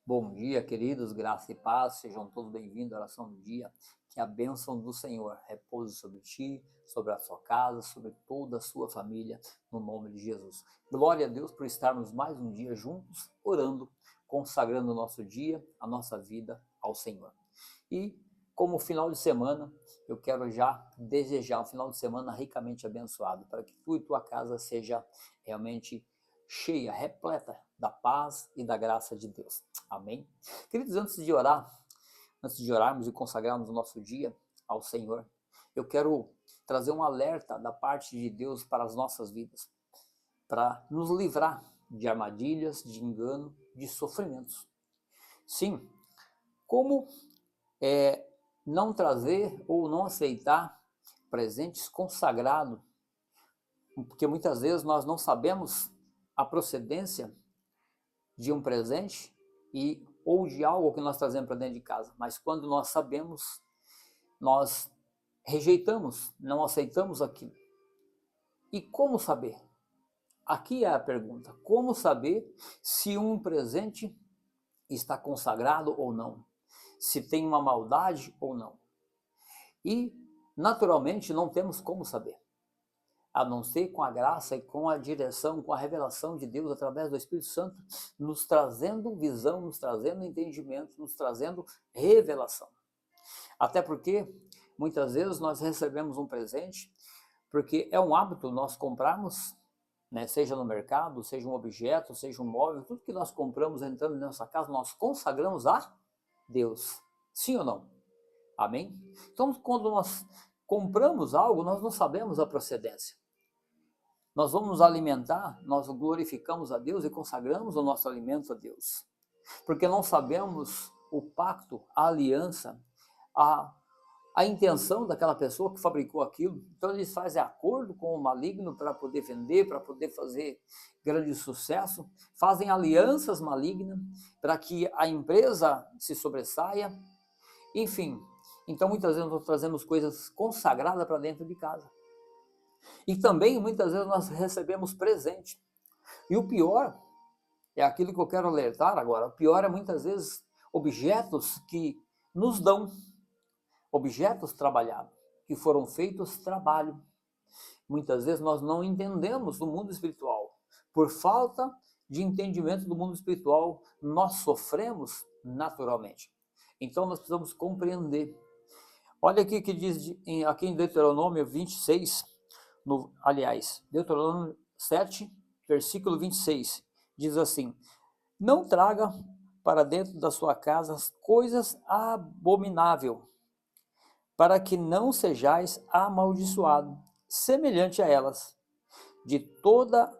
Bom dia, queridos, graça e paz, sejam todos bem-vindos à oração do dia. Que a bênção do Senhor repouse sobre ti, sobre a sua casa, sobre toda a sua família, no nome de Jesus. Glória a Deus por estarmos mais um dia juntos, orando, consagrando o nosso dia, a nossa vida ao Senhor. E como final de semana, eu quero já desejar um final de semana ricamente abençoado, para que tu e tua casa seja realmente cheia, repleta da paz e da graça de Deus. Amém? Queridos, antes de orarmos e consagrarmos o nosso dia ao Senhor, eu quero trazer um alerta da parte de Deus para as nossas vidas, para nos livrar de armadilhas, de engano, de sofrimentos. Sim, como não trazer ou não aceitar presentes consagrados, porque muitas vezes nós não sabemos a procedência de um presente ou de algo que nós trazemos para dentro de casa, mas quando nós sabemos, nós rejeitamos, não aceitamos aquilo. E como saber? Aqui é a pergunta: como saber se um presente está consagrado ou não? Se tem uma maldade ou não? E, naturalmente, não temos como saber, a não ser com a graça e com a direção, com a revelação de Deus através do Espírito Santo, nos trazendo visão, nos trazendo entendimento, nos trazendo revelação. Até porque, muitas vezes, nós recebemos um presente, porque é um hábito nós comprarmos, né, seja no mercado, seja um objeto, seja um móvel, tudo que nós compramos entrando na nossa casa, nós consagramos a Deus. Sim ou não? Amém? Então, quando nós compramos algo, nós não sabemos a procedência. Nós vamos nos alimentar, nós glorificamos a Deus e consagramos o nosso alimento a Deus. Porque não sabemos o pacto, a aliança, a intenção daquela pessoa que fabricou aquilo. Então eles fazem acordo com o maligno para poder vender, para poder fazer grande sucesso, fazem alianças malignas para que a empresa se sobressaia, enfim. Então muitas vezes nós trazemos coisas consagradas para dentro de casa. E também muitas vezes nós recebemos presente. E o pior é aquilo que eu quero alertar agora. O pior é muitas vezes objetos que nos dão, objetos trabalhados, que foram feitos trabalho. Muitas vezes nós não entendemos do mundo espiritual. Por falta de entendimento do mundo espiritual, nós sofremos naturalmente. Então nós precisamos compreender. Olha aqui que diz aqui em Deuteronômio 26, Deuteronômio 7, versículo 26, diz assim: não traga para dentro da sua casa coisas abomináveis, para que não sejais amaldiçoado, semelhante a elas. De toda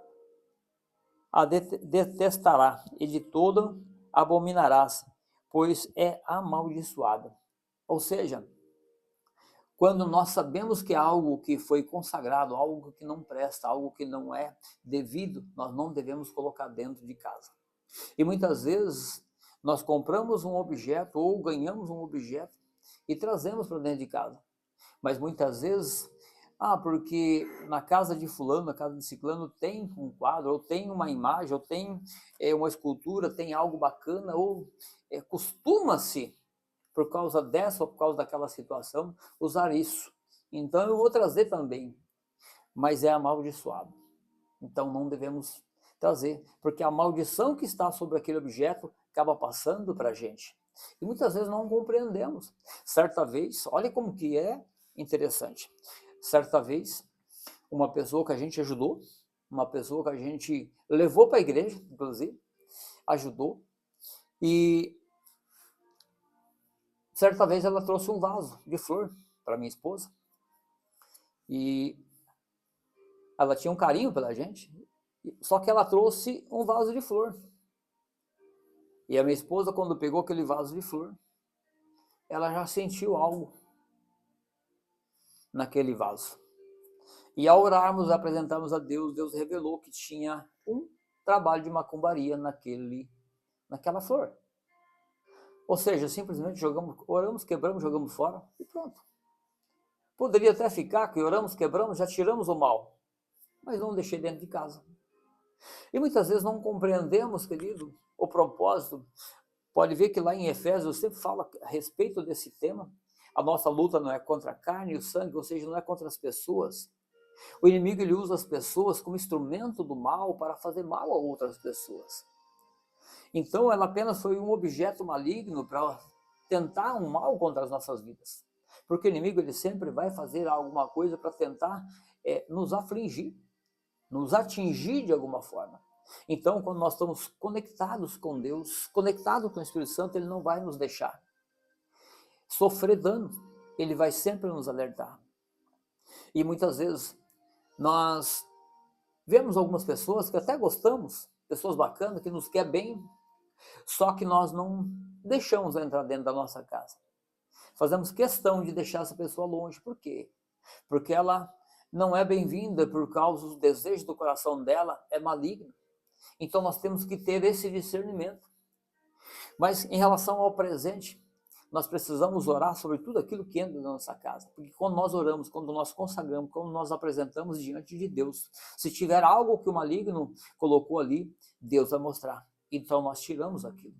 a detestará, e de toda abominarás, pois é amaldiçoada. Ou seja, quando nós sabemos que é algo que foi consagrado, algo que não presta, algo que não é devido, nós não devemos colocar dentro de casa. E muitas vezes nós compramos um objeto ou ganhamos um objeto e trazemos para dentro de casa. Mas muitas vezes, porque na casa de fulano, na casa de ciclano tem um quadro, ou tem uma imagem, ou tem uma escultura, tem algo bacana, ou costuma-se, por causa dessa ou por causa daquela situação, usar isso. Então eu vou trazer também, mas é amaldiçoado. Então não devemos trazer, porque a maldição que está sobre aquele objeto acaba passando para a gente. E muitas vezes não compreendemos. Certa vez, olha como que é interessante. Certa vez, uma pessoa que a gente ajudou, uma pessoa que a gente levou para a igreja, inclusive, ajudou, e certa vez ela trouxe um vaso de flor para minha esposa, e ela tinha um carinho pela gente, só que ela trouxe um vaso de flor. E a minha esposa, quando pegou aquele vaso de flor, ela já sentiu algo naquele vaso. E ao orarmos, apresentarmos a Deus, Deus revelou que tinha um trabalho de macumbaria naquela flor. Ou seja, simplesmente oramos, quebramos, jogamos fora e pronto. Poderia até ficar que oramos, quebramos, já tiramos o mal, mas não deixei dentro de casa. E muitas vezes não compreendemos, querido, o propósito Pode ver que lá em Efésios sempre fala a respeito desse tema. A nossa luta não é contra a carne e o sangue, ou seja, não é contra as pessoas. O inimigo ele usa as pessoas como instrumento do mal para fazer mal a outras pessoas. Então ela apenas foi um objeto maligno para tentar um mal contra as nossas vidas. Porque o inimigo ele sempre vai fazer alguma coisa para tentar nos afligir, nos atingir de alguma forma. Então, quando nós estamos conectados com Deus, conectados com o Espírito Santo, ele não vai nos deixar sofrer dano. Ele vai sempre nos alertar. E muitas vezes nós vemos algumas pessoas que até gostamos, pessoas bacanas, que nos quer bem, só que nós não deixamos entrar dentro da nossa casa. Fazemos questão de deixar essa pessoa longe. Por quê? Porque ela não é bem-vinda por causa do desejo do coração dela, é maligno. Então nós temos que ter esse discernimento. Mas em relação ao presente, nós precisamos orar sobre tudo aquilo que entra na nossa casa. Porque quando nós oramos, quando nós consagramos, quando nós apresentamos diante de Deus, se tiver algo que o maligno colocou ali, Deus vai mostrar. Então nós tiramos aquilo.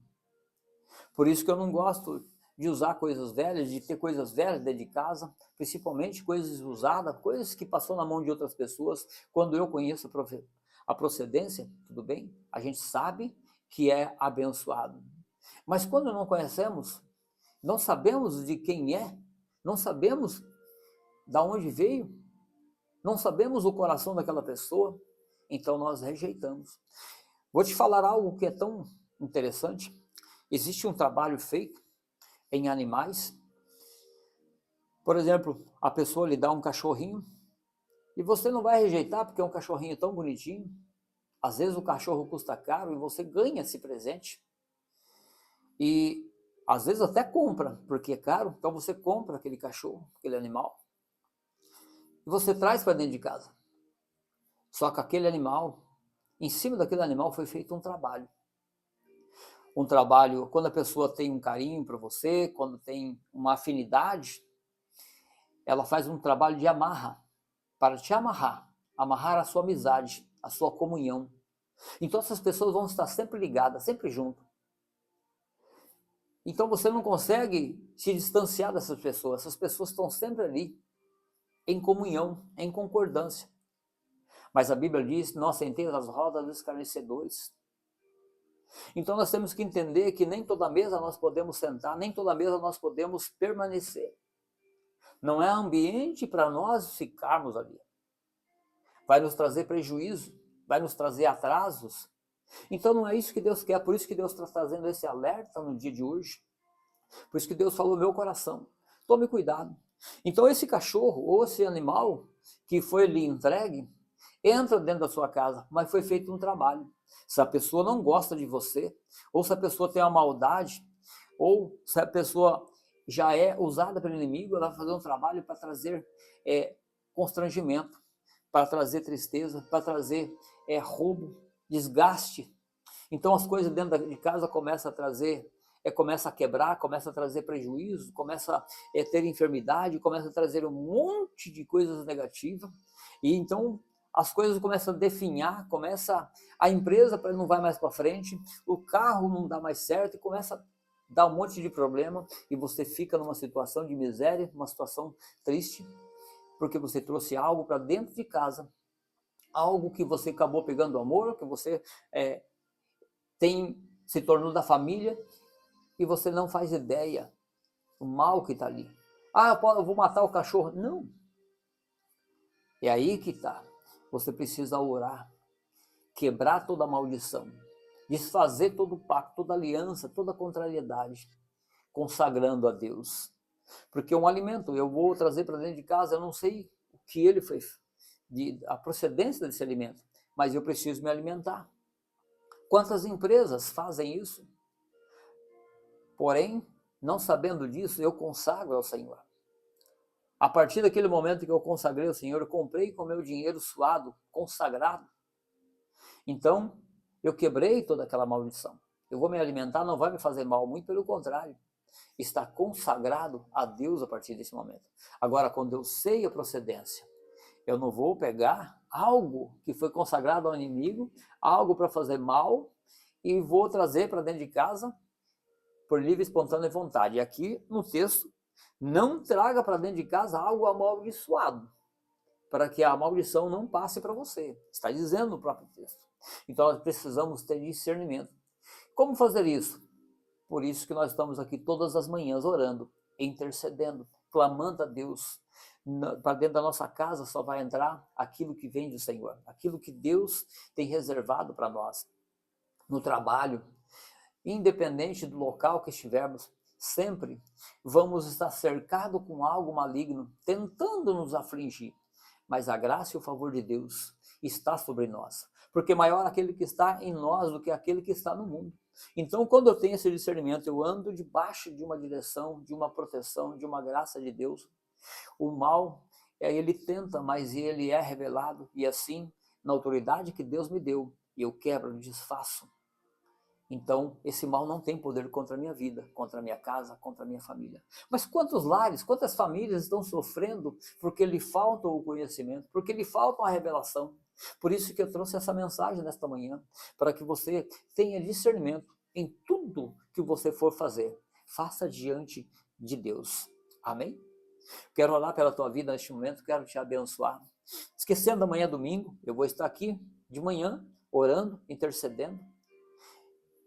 Por isso que eu não gosto de usar coisas velhas, de ter coisas velhas dentro de casa, principalmente coisas usadas, coisas que passou na mão de outras pessoas. Quando eu conheço a procedência, tudo bem, a gente sabe que é abençoado. Mas quando não conhecemos, não sabemos de quem é, não sabemos de onde veio, não sabemos o coração daquela pessoa, então nós rejeitamos. Vou te falar algo que é tão interessante. Existe um trabalho feito em animais. Por exemplo, a pessoa lhe dá um cachorrinho e você não vai rejeitar porque é um cachorrinho tão bonitinho. Às vezes o cachorro custa caro e você ganha esse presente. E às vezes até compra, porque é caro, então você compra aquele cachorro, aquele animal, e você traz para dentro de casa. Só que aquele animal, em cima daquele animal foi feito um trabalho. Um trabalho, quando a pessoa tem um carinho para você, quando tem uma afinidade, ela faz um trabalho de amarra, para te amarrar, amarrar a sua amizade, a sua comunhão. Então essas pessoas vão estar sempre ligadas, sempre junto. Então você não consegue se distanciar dessas pessoas. Essas pessoas estão sempre ali, em comunhão, em concordância. Mas a Bíblia diz, nós sentemos as rodas dos escarnecedores. Então nós temos que entender que nem toda mesa nós podemos sentar, nem toda mesa nós podemos permanecer. Não é ambiente para nós ficarmos ali. Vai nos trazer prejuízo, vai nos trazer atrasos. Então não é isso que Deus quer, por isso que Deus está trazendo esse alerta no dia de hoje. Por isso que Deus falou no meu coração, tome cuidado. Então esse cachorro ou esse animal que foi lhe entregue, entra dentro da sua casa, mas foi feito um trabalho. Se a pessoa não gosta de você, ou se a pessoa tem uma maldade, ou se a pessoa já é usada pelo inimigo, ela vai fazer um trabalho para trazer constrangimento, para trazer tristeza, para trazer roubo, desgaste. Então as coisas dentro de casa começam a trazer, começa a quebrar, começa a trazer prejuízo, começa a ter enfermidade, começa a trazer um monte de coisas negativas. E então as coisas começam a definhar, a empresa não vai mais para frente, o carro não dá mais certo e começa a dar um monte de problema e você fica numa situação de miséria, uma situação triste, porque você trouxe algo para dentro de casa, algo que você acabou pegando amor, que você se tornou da família e você não faz ideia do mal que está ali. Ah, eu vou matar o cachorro. Não. É aí que está. Você precisa orar, quebrar toda a maldição, desfazer todo o pacto, toda aliança, toda a contrariedade, consagrando a Deus. Porque um alimento, eu vou trazer para dentro de casa, eu não sei o que ele fez, a procedência desse alimento, mas eu preciso me alimentar. Quantas empresas fazem isso? Porém, não sabendo disso, eu consagro ao Senhor. A partir daquele momento que eu consagrei ao Senhor, eu comprei com meu dinheiro suado, consagrado. Então, eu quebrei toda aquela maldição. Eu vou me alimentar, não vai me fazer mal, muito pelo contrário. Está consagrado a Deus a partir desse momento. Agora, quando eu sei a procedência, eu não vou pegar algo que foi consagrado ao inimigo, algo para fazer mal, e vou trazer para dentro de casa por livre e espontânea vontade. E aqui no texto, não traga para dentro de casa algo amaldiçoado, para que a maldição não passe para você. Está dizendo no próprio texto. Então nós precisamos ter discernimento. Como fazer isso? Por isso que nós estamos aqui todas as manhãs orando, intercedendo, clamando a Deus. Para dentro da nossa casa só vai entrar aquilo que vem do Senhor, aquilo que Deus tem reservado para nós. No trabalho, independente do local que estivermos, sempre vamos estar cercados com algo maligno, tentando nos afligir. Mas a graça e o favor de Deus está sobre nós, porque maior aquele que está em nós do que aquele que está no mundo. Então, quando eu tenho esse discernimento, eu ando debaixo de uma direção, de uma proteção, de uma graça de Deus. O mal, ele tenta, mas ele é revelado, e assim, na autoridade que Deus me deu, eu quebro, desfaço. Então, esse mal não tem poder contra a minha vida, contra a minha casa, contra a minha família. Mas quantos lares, quantas famílias estão sofrendo porque lhe falta o conhecimento, porque lhe falta a revelação? Por isso que eu trouxe essa mensagem nesta manhã, para que você tenha discernimento em tudo que você for fazer. Faça diante de Deus. Amém? Quero orar pela tua vida neste momento, quero te abençoar. Esquecendo, amanhã domingo, eu vou estar aqui de manhã, orando, intercedendo.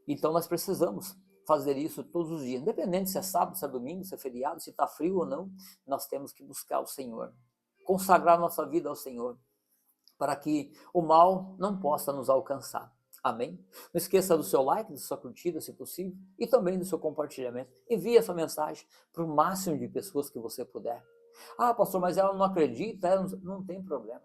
Então nós precisamos fazer isso todos os dias, independente se é sábado, se é domingo, se é feriado, se está frio ou não, nós temos que buscar o Senhor, consagrar nossa vida ao Senhor, para que o mal não possa nos alcançar. Amém? Não esqueça do seu like, da sua curtida, se possível, e também do seu compartilhamento. Envie essa mensagem para o máximo de pessoas que você puder. Ah, pastor, mas ela não acredita, não tem problema.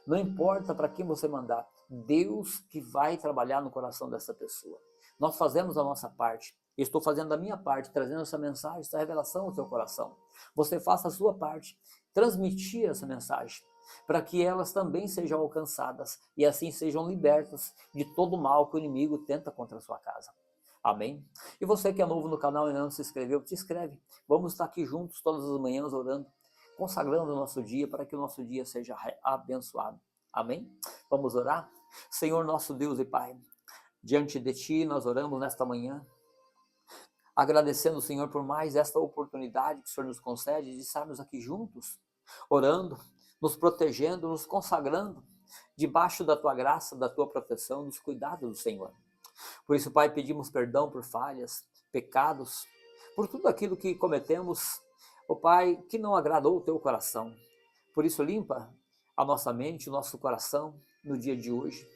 Não importa para quem você mandar, Deus que vai trabalhar no coração dessa pessoa. Nós fazemos a nossa parte. Eu estou fazendo a minha parte, trazendo essa mensagem, essa revelação ao seu coração. Você faça a sua parte, transmitir essa mensagem, para que elas também sejam alcançadas e assim sejam libertas de todo o mal que o inimigo tenta contra a sua casa. Amém? E você que é novo no canal e ainda não se inscreveu, te inscreve. Vamos estar aqui juntos todas as manhãs orando, consagrando o nosso dia para que o nosso dia seja abençoado. Amém? Vamos orar? Senhor nosso Deus e Pai, diante de Ti nós oramos nesta manhã, agradecendo, Senhor, por mais esta oportunidade que o Senhor nos concede de estarmos aqui juntos, orando, nos protegendo, nos consagrando, debaixo da Tua graça, da Tua proteção, dos cuidados do Senhor. Por isso, Pai, pedimos perdão por falhas, pecados, por tudo aquilo que cometemos, ó Pai, que não agradou o Teu coração. Por isso, limpa a nossa mente, o nosso coração no dia de hoje.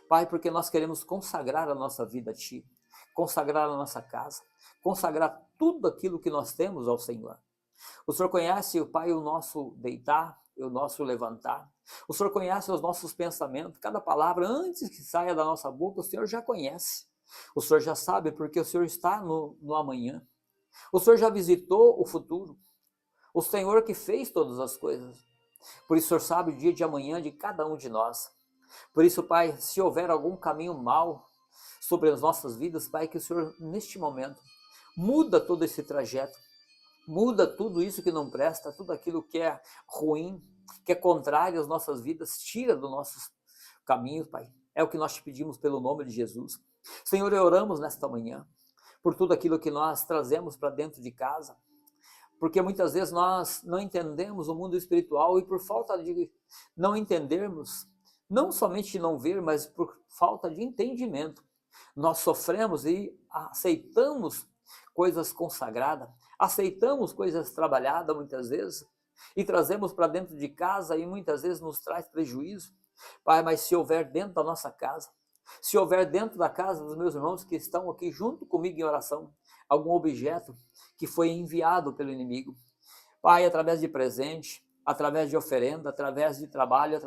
Pai, porque nós queremos consagrar a nossa vida a Ti, consagrar a nossa casa, consagrar tudo aquilo que nós temos ao Senhor. O Senhor conhece, Pai, o nosso deitar, o nosso levantar. O Senhor conhece os nossos pensamentos, cada palavra antes que saia da nossa boca, o Senhor já conhece. O Senhor já sabe porque o Senhor está no amanhã. O Senhor já visitou o futuro. O Senhor que fez todas as coisas. Por isso o Senhor sabe o dia de amanhã de cada um de nós. Por isso, Pai, se houver algum caminho mau sobre as nossas vidas, Pai, que o Senhor, neste momento, muda todo esse trajeto, muda tudo isso que não presta, tudo aquilo que é ruim, que é contrário às nossas vidas, tira dos nossos caminhos, Pai. É o que nós te pedimos pelo nome de Jesus. Senhor, oramos nesta manhã por tudo aquilo que nós trazemos para dentro de casa, porque muitas vezes nós não entendemos o mundo espiritual e por falta de não entendermos, não somente não ver, mas por falta de entendimento, nós sofremos e aceitamos coisas consagradas, aceitamos coisas trabalhadas muitas vezes e trazemos para dentro de casa e muitas vezes nos traz prejuízo. Pai, mas se houver dentro da nossa casa, se houver dentro da casa dos meus irmãos que estão aqui junto comigo em oração, algum objeto que foi enviado pelo inimigo, Pai, através de presente, através de oferenda, através de trabalho,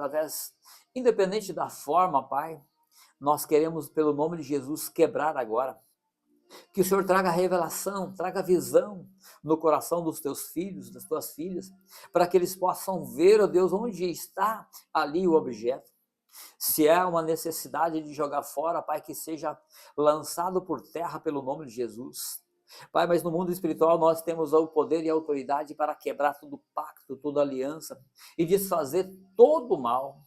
independente da forma, Pai, nós queremos, pelo nome de Jesus, quebrar agora. Que o Senhor traga revelação, traga visão no coração dos teus filhos, das tuas filhas, para que eles possam ver, ó Deus, onde está ali o objeto. Se é uma necessidade de jogar fora, Pai, que seja lançado por terra pelo nome de Jesus. Pai, mas no mundo espiritual nós temos o poder e a autoridade para quebrar todo pacto, toda aliança e desfazer todo o mal.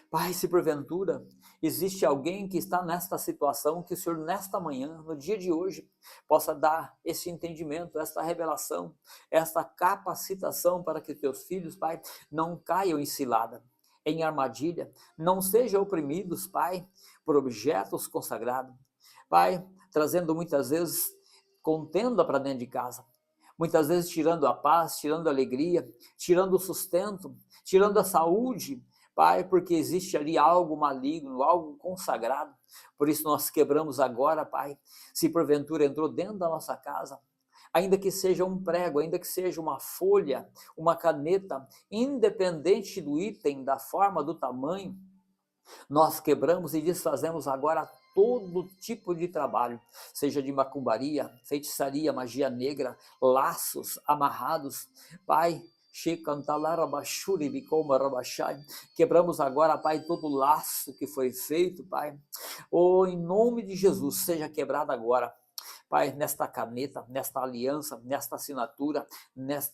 Pai, se porventura existe alguém que está nesta situação, que o Senhor nesta manhã, no dia de hoje, possa dar esse entendimento, esta revelação, esta capacitação para que teus filhos, Pai, não caiam em cilada, em armadilha, não sejam oprimidos, Pai, por objetos consagrados. Pai, trazendo muitas vezes contenda para dentro de casa, muitas vezes tirando a paz, tirando a alegria, tirando o sustento, tirando a saúde, Pai, porque existe ali algo maligno, algo consagrado. Por isso nós quebramos agora, Pai, se porventura entrou dentro da nossa casa, ainda que seja um prego, ainda que seja uma folha, uma caneta, independente do item, da forma, do tamanho, nós quebramos e desfazemos agora todo tipo de trabalho, seja de macumbaria, feitiçaria, magia negra, laços amarrados. Pai, quebramos agora, Pai, todo laço que foi feito, Pai. Oh, em nome de Jesus, seja quebrado agora. Pai, nesta caneta, nesta aliança, nesta assinatura,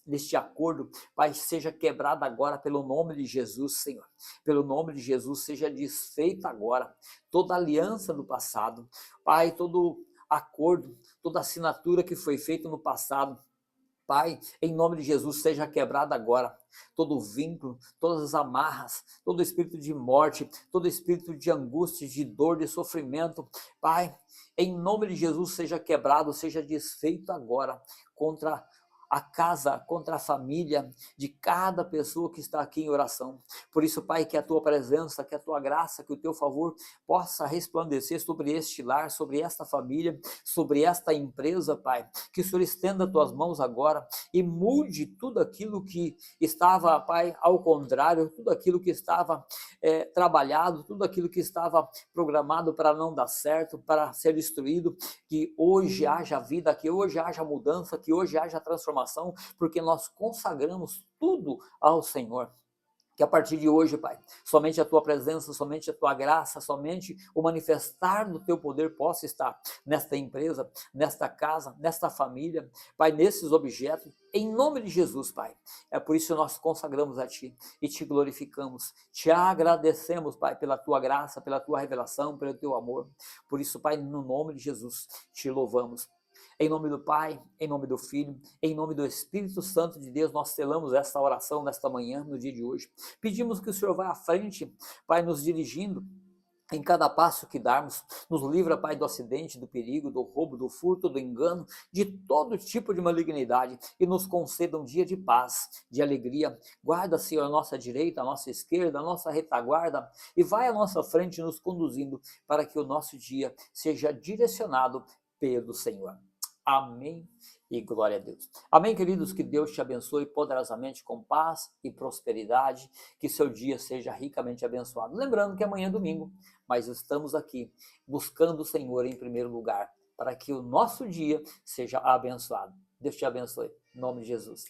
neste acordo, Pai, seja quebrada agora pelo nome de Jesus, Senhor. Pelo nome de Jesus, seja desfeita agora toda aliança do passado. Pai, todo acordo, toda assinatura que foi feita no passado, Pai, em nome de Jesus, seja quebrado agora todo o vínculo, todas as amarras, todo espírito de morte, todo espírito de angústia, de dor, de sofrimento. Pai, em nome de Jesus, seja quebrado, seja desfeito agora contra a casa, contra a família de cada pessoa que está aqui em oração. Por isso, Pai, que a tua presença, que a tua graça, que o teu favor possa resplandecer sobre este lar, sobre esta família, sobre esta empresa, Pai. Que o Senhor estenda as tuas mãos agora e mude tudo aquilo que estava, Pai, ao contrário, tudo aquilo que estava trabalhado, tudo aquilo que estava programado para não dar certo, para ser destruído, que hoje haja vida, que hoje haja mudança, que hoje haja transformação, porque nós consagramos tudo ao Senhor. Que a partir de hoje, Pai, somente a tua presença, somente a tua graça, somente o manifestar do teu poder possa estar nesta empresa, nesta casa, nesta família, Pai, nesses objetos, em nome de Jesus, Pai. É por isso que nós consagramos a Ti e Te glorificamos, Te agradecemos, Pai, pela Tua graça, pela Tua revelação, pelo Teu amor. Por isso, Pai, no nome de Jesus, Te louvamos. Em nome do Pai, em nome do Filho, em nome do Espírito Santo de Deus, nós selamos esta oração nesta manhã, no dia de hoje. Pedimos que o Senhor vá à frente, Pai, nos dirigindo em cada passo que darmos, nos livra, Pai, do acidente, do perigo, do roubo, do furto, do engano, de todo tipo de malignidade, e nos conceda um dia de paz, de alegria. Guarda, Senhor, a nossa direita, a nossa esquerda, a nossa retaguarda, e vai à nossa frente nos conduzindo, para que o nosso dia seja direcionado pelo Senhor. Amém e glória a Deus. Amém, queridos, que Deus te abençoe poderosamente com paz e prosperidade, que seu dia seja ricamente abençoado. Lembrando que amanhã é domingo, mas estamos aqui buscando o Senhor em primeiro lugar, para que o nosso dia seja abençoado. Deus te abençoe, em nome de Jesus.